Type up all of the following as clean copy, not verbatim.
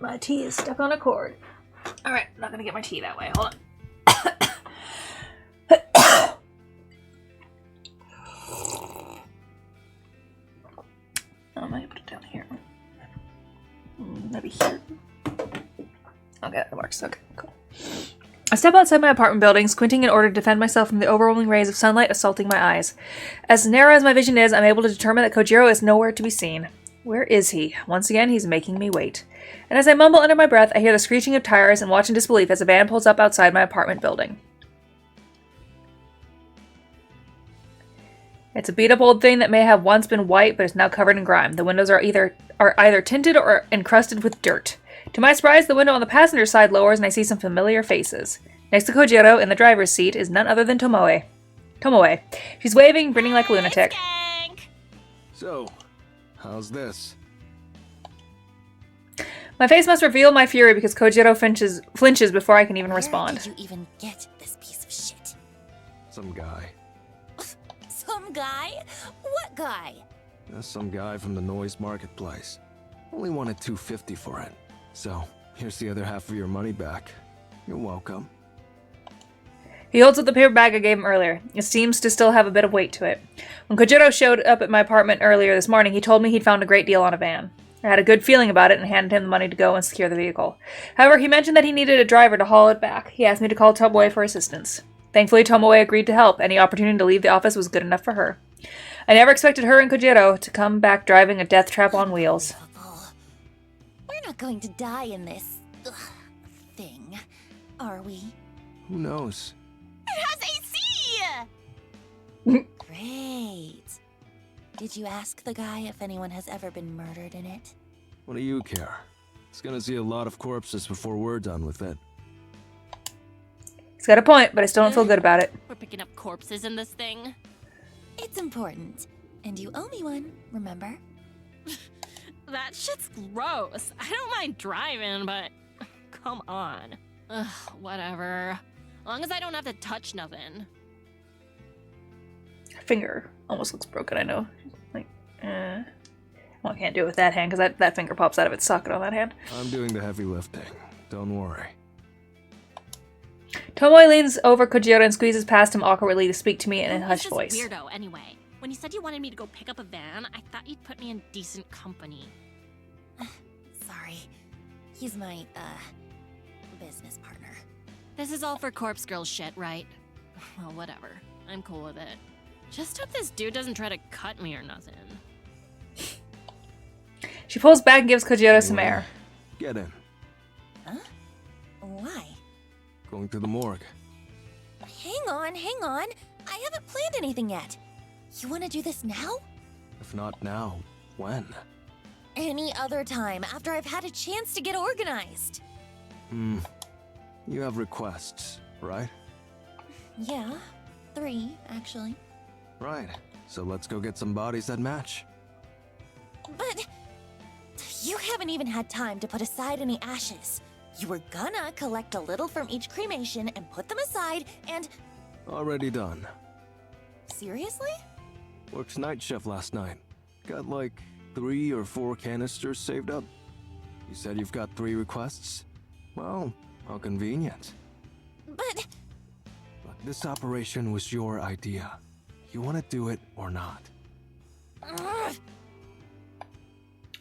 My tea is stuck on a cord. Alright, I'm not gonna get my tea that way. Hold on. I might put it down here. Maybe here. Okay, that works. Okay, cool. I step outside my apartment building, squinting in order to defend myself from the overwhelming rays of sunlight assaulting my eyes. As narrow as my vision is, I'm able to determine that Kojiro is nowhere to be seen. Where is he? Once again, he's making me wait. And as I mumble under my breath, I hear the screeching of tires and watch in disbelief as a van pulls up outside my apartment building. It's a beat-up old thing that may have once been white, but is now covered in grime. The windows are either tinted or encrusted with dirt. To my surprise, the window on the passenger side lowers and I see some familiar faces. Next to Kojiro, in the driver's seat, is none other than Tomoe. Tomoe. She's waving, grinning like a lunatic. So, how's this? My face must reveal my fury because Kojiro flinches before I can even respond. Where did you even get this piece of shit? Some guy. Some guy? What guy? Some guy from the noise marketplace. Only wanted $250 for it. So, here's the other half of your money back. You're welcome. He holds up the paper bag I gave him earlier. It seems to still have a bit of weight to it. When Kojiro showed up at my apartment earlier this morning, he told me he'd found a great deal on a van. I had a good feeling about it and handed him the money to go and secure the vehicle. However, he mentioned that he needed a driver to haul it back. He asked me to call Tomoe for assistance. Thankfully, Tomoe agreed to help. Any opportunity to leave the office was good enough for her. I never expected her and Kojiro to come back driving a death trap on wheels. We're not going to die in this thing, are we? Who knows? It has AC! Great. Did you ask the guy if anyone has ever been murdered in it? What do you care? It's gonna see a lot of corpses before we're done with it. He's got a point, but I still don't feel good about it. We're picking up corpses in this thing. It's important. And you owe me one, remember? That shit's gross. I don't mind driving, but come on. Ugh, whatever. As long as I don't have to touch nothing. Finger almost looks broken, I know. Like, well, I can't do it with that hand because that finger pops out of its socket on that hand. I'm doing the heavy lifting. Don't worry. Tomoe leans over Kojiro and squeezes past him awkwardly to speak to me in a hushed voice. Who's this weirdo, anyway? When you said you wanted me to go pick up a van, I thought you'd put me in decent company. Sorry. He's my, business partner. This is all for corpse girl shit, right? Well, whatever. I'm cool with it. Just hope this dude doesn't try to cut me or nothing. She pulls back and gives Kojiro some air. Get in. Huh? Why? Going to the morgue. Hang on. I haven't planned anything yet. You want to do this now? If not now, when? Any other time, after I've had a chance to get organized. You have requests, right? Yeah, 3, actually. Right. So let's go get some bodies that match. But you haven't even had time to put aside any ashes. You were gonna collect a little from each cremation and put them aside and... Already done. Seriously? Worked night shift last night. Got like 3 or 4 canisters saved up. You said you've got 3 requests? Well, how convenient. But... Look, this operation was your idea. You want to do it or not?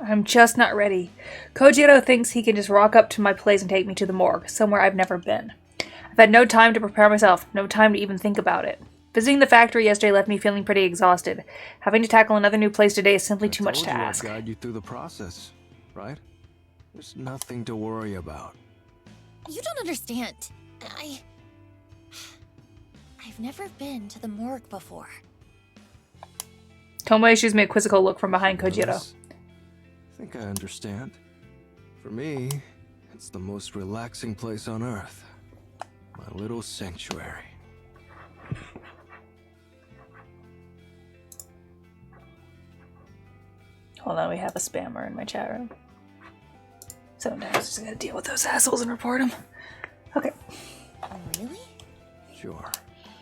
I'm just not ready. Kojiro thinks he can just rock up to my place and take me to the morgue, somewhere I've never been. I've had no time to prepare myself, no time to even think about it. Visiting the factory yesterday left me feeling pretty exhausted. Having to tackle another new place today is simply too much to ask. I'll guide you through the process, right? There's nothing to worry about. You don't understand. I've never been to the morgue before. Tomoe shoots me a quizzical look from behind Kojiro. I think I understand. For me, it's the most relaxing place on Earth. My little sanctuary. Hold on, we have a spammer in my chat room. Sometimes I just gotta deal with those assholes and report them. Okay. Oh, really? Sure.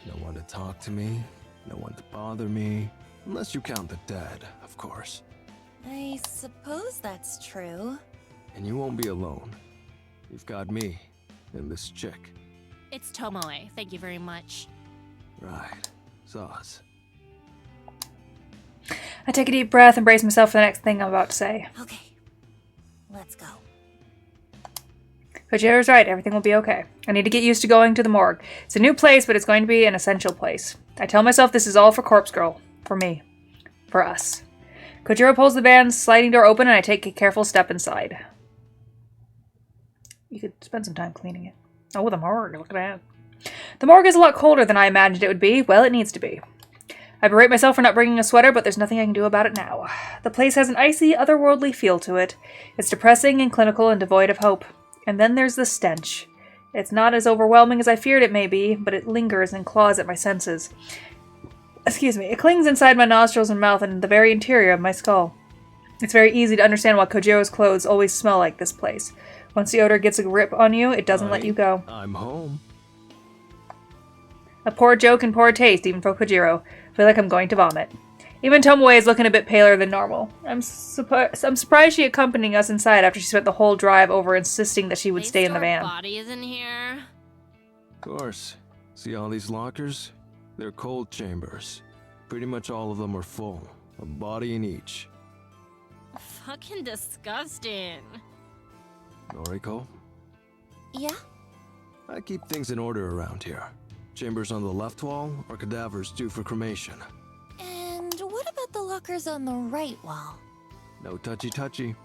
No one to talk to me, no one to bother me. Unless you count the dead, of course. I suppose that's true. And you won't be alone. You've got me and this chick. It's Tomoe. Thank you very much. Right. Sauce. I take a deep breath and brace myself for the next thing I'm about to say. Okay. Let's go. Kojiro's right, everything will be okay. I need to get used to going to the morgue. It's a new place, but it's going to be an essential place. I tell myself this is all for Corpse Girl. For me. For us. Kojiro pulls the van's sliding door open and I take a careful step inside. You could spend some time cleaning it. Oh, the morgue, look at that. The morgue is a lot colder than I imagined it would be. Well, it needs to be. I berate myself for not bringing a sweater, but there's nothing I can do about it now. The place has an icy, otherworldly feel to it. It's depressing and clinical and devoid of hope. And then there's the stench. It's not as overwhelming as I feared it may be, but it lingers and claws at my senses. Excuse me. It clings inside my nostrils and mouth and the very interior of my skull. It's very easy to understand why Kojiro's clothes always smell like this place. Once the odor gets a grip on you, it doesn't let you go. I'm home. A poor joke and poor taste, even for Kojiro. I feel like I'm going to vomit. Even Tomoe is looking a bit paler than normal. I'm surprised she accompanied us inside after she spent the whole drive over insisting that she would stay in the van. Bodies in here. Of course. See all these lockers? They're cold chambers. Pretty much all of them are full. A body in each. Fucking disgusting. Noriko? Yeah? I keep things in order around here. Chambers on the left wall are cadavers due for cremation. And what about the lockers on the right wall? No touchy-touchy.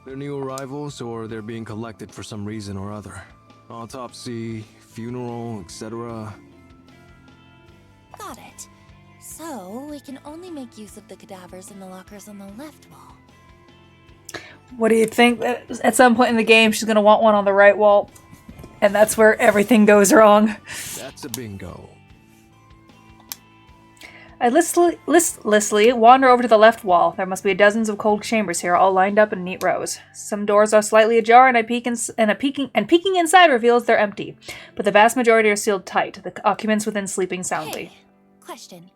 They're new arrivals or they're being collected for some reason or other. Autopsy, funeral, etc. Got it. So, we can only make use of the cadavers in the lockers on the left wall. What do you think? At some point in the game, she's going to want one on the right wall. And that's where everything goes wrong. That's a bingo. I listlessly wander over to the left wall. There must be dozens of cold chambers here, all lined up in neat rows. Some doors are slightly ajar, and peeking inside reveals they're empty. But the vast majority are sealed tight, the occupants within sleeping soundly. Hey, question.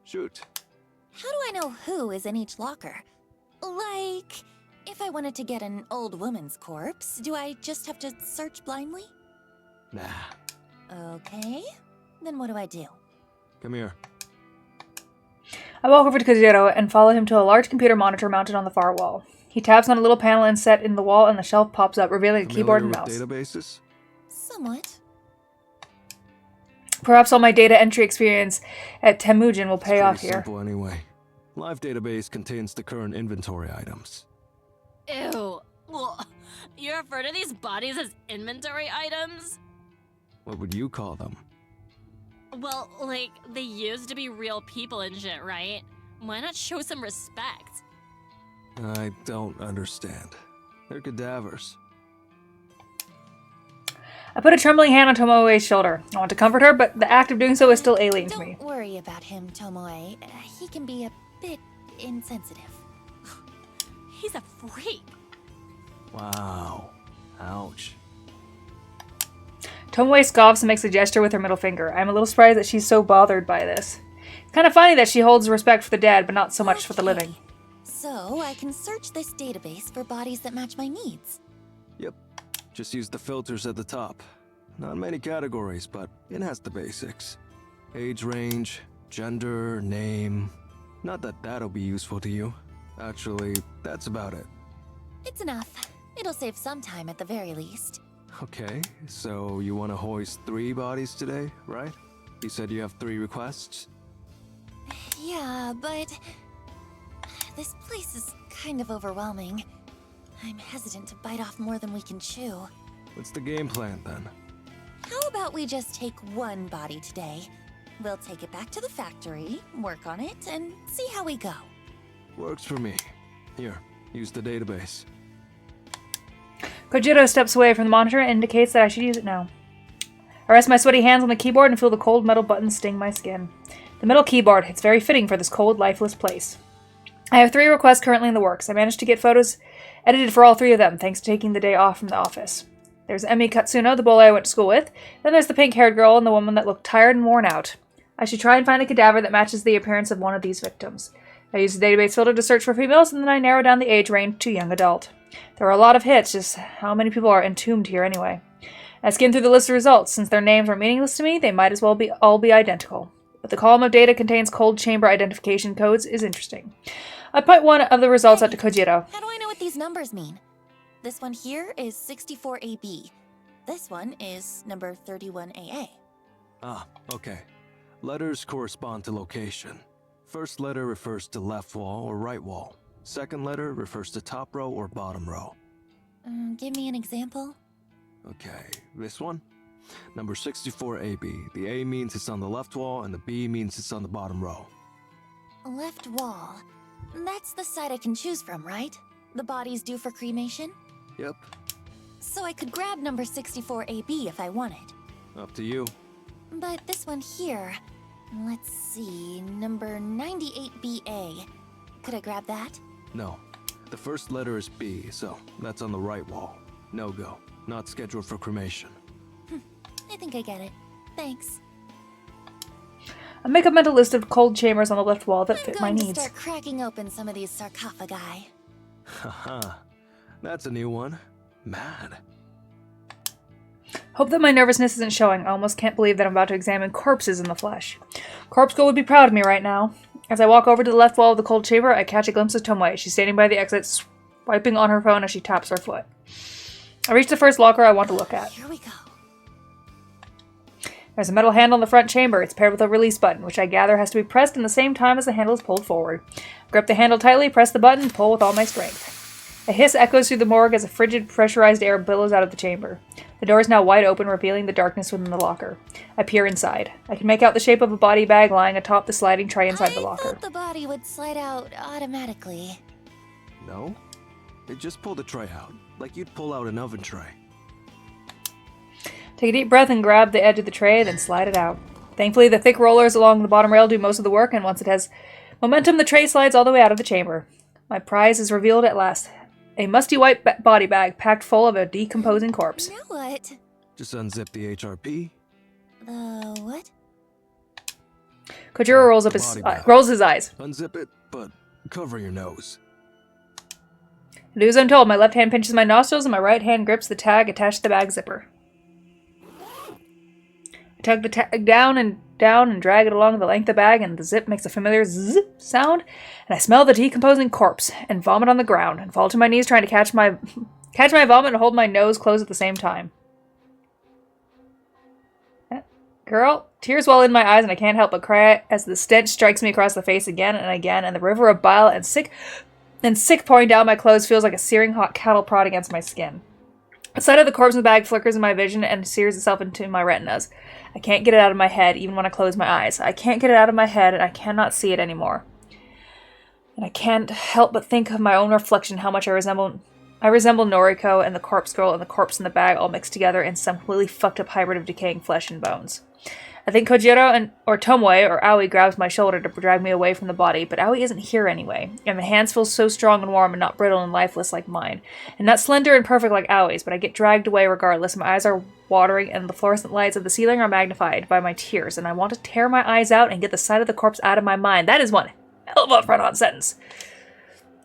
Shoot. How do I know who is in each locker? Like, if I wanted to get an old woman's corpse, do I just have to search blindly? Nah. Okay. Then what do I do? Come here. I walk over to Kojiro and follow him to a large computer monitor mounted on the far wall. He taps on a little panel inset in the wall and the shelf pops up, revealing a keyboard and mouse. Databases? Somewhat. Perhaps all my data entry experience at Temujin will pay off here. Simple anyway. Live database contains the current inventory items. Ew. Ugh. You refer to these bodies as inventory items? What would you call them? Well, like, they used to be real people and shit, right? Why not show some respect? I don't understand. They're cadavers. I put a trembling hand on Tomoe's shoulder. I want to comfort her, but the act of doing so is still alien to me. Don't worry about him, Tomoe. He can be a bit insensitive. He's a freak. Wow. Ouch. Tomoe scoffs and makes a gesture with her middle finger. I'm a little surprised that she's so bothered by this. It's kind of funny that she holds respect for the dead, but not so much for the living. So, I can search this database for bodies that match my needs. Yep. Just use the filters at the top. Not many categories, but it has the basics. Age range, gender, name. Not that that'll be useful to you. Actually, that's about it. It's enough. It'll save some time at the very least. Okay, so you want to hoist 3 bodies today, right? You said you have 3 requests? Yeah, but this place is kind of overwhelming. I'm hesitant to bite off more than we can chew. What's the game plan then? How about we just take 1 body today? We'll take it back to the factory, work on it, and see how we go. Works for me. Here, use the database. Kojiro steps away from the monitor and indicates that I should use it now. I rest my sweaty hands on the keyboard and feel the cold metal buttons sting my skin. The metal keyboard, it's very fitting for this cold, lifeless place. I have 3 requests currently in the works. I managed to get photos edited for all 3 of them, thanks to taking the day off from the office. There's Emi Katsuno, the bully I went to school with. Then there's the pink-haired girl and the woman that looked tired and worn out. I should try and find a cadaver that matches the appearance of one of these victims. I use the database filter to search for females, and then I narrow down the age range to young adult. There are a lot of hits, just how many people are entombed here anyway? I skimmed through the list of results. Since their names are meaningless to me, they might as well all be identical. But the column of data contains cold chamber identification codes is interesting. I point one of the results out to Kojiro. How do I know what these numbers mean? This one here is 64AB. This one is number 31AA. Ah, okay. Letters correspond to location. First letter refers to left wall or right wall. Second letter refers to top row or bottom row. Give me an example. Okay, this one? Number 64AB. The A means it's on the left wall and the B means it's on the bottom row. Left wall. That's the side I can choose from, right? The body's due for cremation? Yep, So I could grab number 64AB if I wanted. up to you. But this one here, let's see, number 98BA. Could I grab that? No. The first letter is B, so that's on the right wall. No go. Not scheduled for cremation. I think I get it. Thanks. I make a mental list of cold chambers on the left wall that I'm fit my going to needs. start cracking open some of these sarcophagi. Haha. That's a new one. Mad. Hope that my nervousness isn't showing. I almost can't believe that I'm about to examine corpses in the flesh. Corpse Girl would be proud of me right now. As I walk over to the left wall of the cold chamber, I catch a glimpse of Tomoe. She's standing by the exit, swiping on her phone as she taps her foot. I reach the first locker I want to look at. Here we go. There's a metal handle in the front chamber. It's paired with a release button, which I gather has to be pressed in the same time as the handle is pulled forward. Grip the handle tightly, press the button, and pull with all my strength. A hiss echoes through the morgue as a frigid, pressurized air billows out of the chamber. The door is now wide open, revealing the darkness within the locker. I peer inside. I can make out the shape of a body bag lying atop the sliding tray inside the I locker. thought the body would slide out automatically. No? They just pull the tray out, like you'd pull out an oven tray. Take a deep breath and grab the edge of the tray, then slide it out. Thankfully, the thick rollers along the bottom rail do most of the work, and once it has momentum, the tray slides all the way out of the chamber. My prize is revealed at last. A musty white body bag packed full of a decomposing corpse. Now what? Just unzip the HRP. The what? Kojiro rolls his eyes. Unzip it, but cover your nose. I do as I'm told. My left hand pinches my nostrils, and my right hand grips the tag attached to the bag zipper. I tug the tag down and drag it along the length of the bag, and the zip makes a familiar zip sound, and I smell the decomposing corpse, and vomit on the ground, and fall to my knees trying to catch my vomit and hold my nose closed at the same time. Girl, tears well in my eyes, and I can't help but cry as the stench strikes me across the face again, and the river of bile and sick pouring down my clothes feels like a searing hot cattle prod against my skin. The sight of the corpse in the bag flickers in my vision and sears itself into my retinas. I can't get it out of my head, even when I close my eyes. I can't get it out of my head, and I cannot see it anymore. And I can't help but think of my own reflection, how much I resemble Noriko and the corpse girl and the corpse in the bag all mixed together in some completely fucked up hybrid of decaying flesh and bones. I think Kojiro or Tomoe or Aoi grabs my shoulder to drag me away from the body, but Aoi isn't here anyway, and the hands feel so strong and warm and not brittle and lifeless like mine, and not slender and perfect like Aoi's, but I get dragged away regardless. My eyes are watering, and the fluorescent lights of the ceiling are magnified by my tears, and I want to tear my eyes out and get the sight of the corpse out of my mind. That is one hell of a front-on sentence.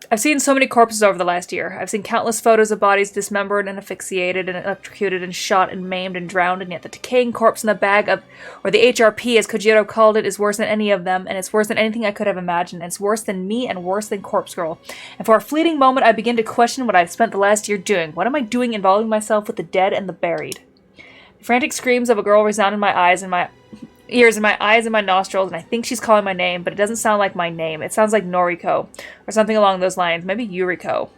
I've seen so many corpses over the last year. I've seen countless photos of bodies dismembered and asphyxiated and electrocuted and shot and maimed and drowned, and yet the decaying corpse in the bag of, or the HRP as Kojiro called it, is worse than any of them, and it's worse than anything I could have imagined, and it's worse than me and worse than Corpse Girl. And for a fleeting moment I begin to question what I've spent the last year doing. What am I doing involving myself with the dead and the buried? The frantic screams of a girl resound in my eyes and my ears and my eyes and my nostrils, and I think she's calling my name, but it doesn't sound like my name. It sounds like Noriko, or something along those lines. Maybe Yuriko.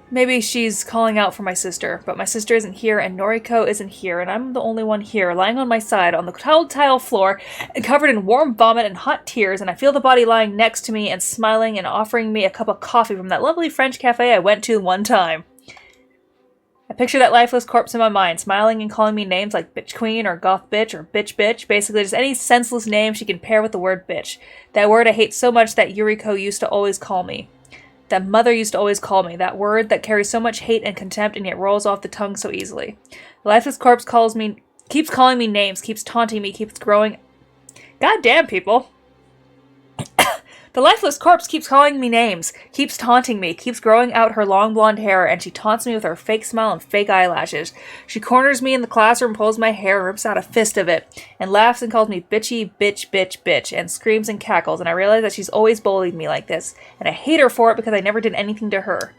Maybe she's calling out for my sister, but my sister isn't here, and Noriko isn't here, and I'm the only one here, lying on my side on the tiled tile floor, and covered in warm vomit and hot tears, and I feel the body lying next to me and smiling and offering me a cup of coffee from that lovely French cafe I went to one time. I picture that lifeless corpse in my mind, smiling and calling me names like Bitch Queen or Goth Bitch or Bitch Bitch, basically just any senseless name she can pair with the word bitch. That word I hate so much that Yuriko used to always call me. That mother used to always call me. That word that carries so much hate and contempt and yet rolls off the tongue so easily. The lifeless corpse keeps calling me names, keeps taunting me, keeps growing. God damn, people. The lifeless corpse keeps calling me names, keeps taunting me, keeps growing out her long blonde hair, and she taunts me with her fake smile and fake eyelashes. She corners me in the classroom, pulls my hair, rips out a fist of it, and laughs and calls me bitchy, bitch, bitch, bitch, and screams and cackles, and I realize that she's always bullied me like this, and I hate her for it because I never did anything to her.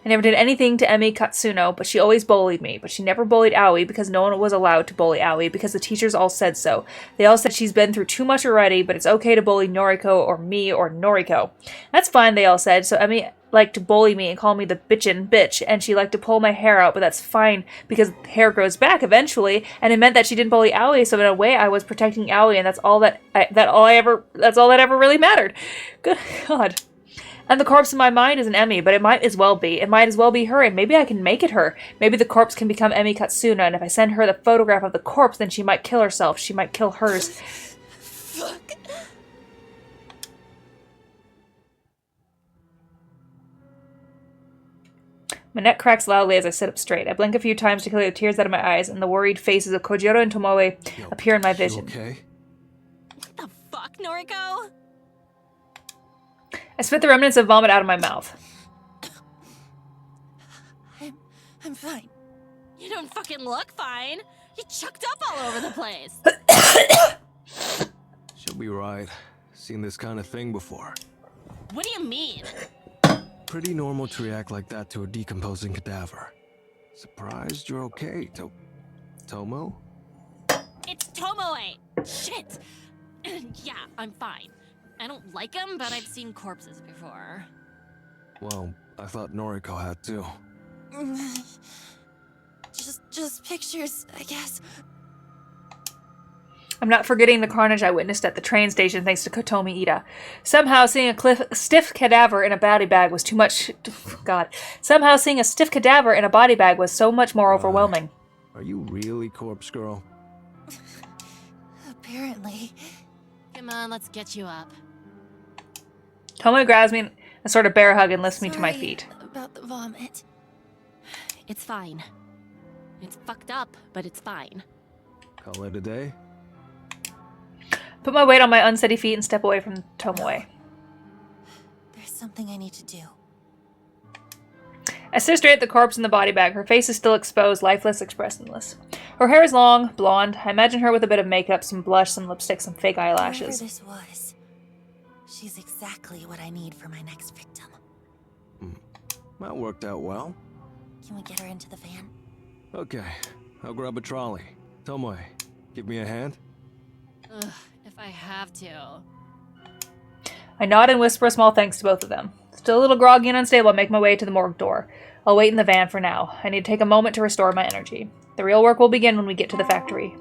I never did anything to Emi Katsuno, but she always bullied me. But she never bullied Aoi because no one was allowed to bully Aoi because the teachers all said so. They all said she's been through too much already, but it's okay to bully Noriko or me or Noriko. That's fine, they all said, so Emi liked to bully me and call me the bitchin' bitch, and she liked to pull my hair out, but that's fine because hair grows back eventually, and it meant that she didn't bully Aoi, so in a way I was protecting Aoi, and that's all that ever really mattered. Good God. And the corpse in my mind isn't Emi, but it might as well be. It might as well be her, and maybe I can make it her. Maybe the corpse can become Emi Katsuna, and if I send her the photograph of the corpse, then she might kill herself. She might kill hers. Fuck. My neck cracks loudly as I sit up straight. I blink a few times to clear the tears out of my eyes, and the worried faces of Kojiro and Tomoe appear in my vision. You okay? What the fuck, Noriko? I spit the remnants of vomit out of my mouth. I'm fine. You don't fucking look fine. You chucked up all over the place. She'll be right. Seen this kind of thing before. What do you mean? Pretty normal to react like that to a decomposing cadaver. Surprised you're okay, Tomo? It's Tomoe. Shit. Yeah, I'm fine. I don't like him, but I've seen corpses before. Well, I thought Noriko had too. Just pictures, I guess. I'm not forgetting the carnage I witnessed at the train station thanks to Kotomi Ida. Somehow seeing a stiff cadaver in a body bag was too much... God. Somehow seeing a stiff cadaver in a body bag was so much more overwhelming. Are you really Corpse Girl? Apparently. Come on, let's get you up. Tomoe grabs me in a sort of bear hug and lifts me to my Sorry feet. about the vomit. It's fine. It's fucked up, but it's fine. Call it a day? Put my weight on my unsteady feet and step away from Tomoe. There's something I need to do. I stare straight at the corpse in the body bag. Her face is still exposed, lifeless, expressionless. Her hair is long, blonde. I imagine her with a bit of makeup, some blush, some lipstick, some fake eyelashes. Whoever this was, she's exactly what I need for my next victim. That worked out well. Can we get her into the van? Okay, I'll grab a trolley. Tomoe, give me a hand. Ugh, if I have to. I nod and whisper a small thanks to both of them. Still a little groggy and unstable, I make my way to the morgue door. I'll wait in the van for now. I need to take a moment to restore my energy. The real work will begin when we get to the factory.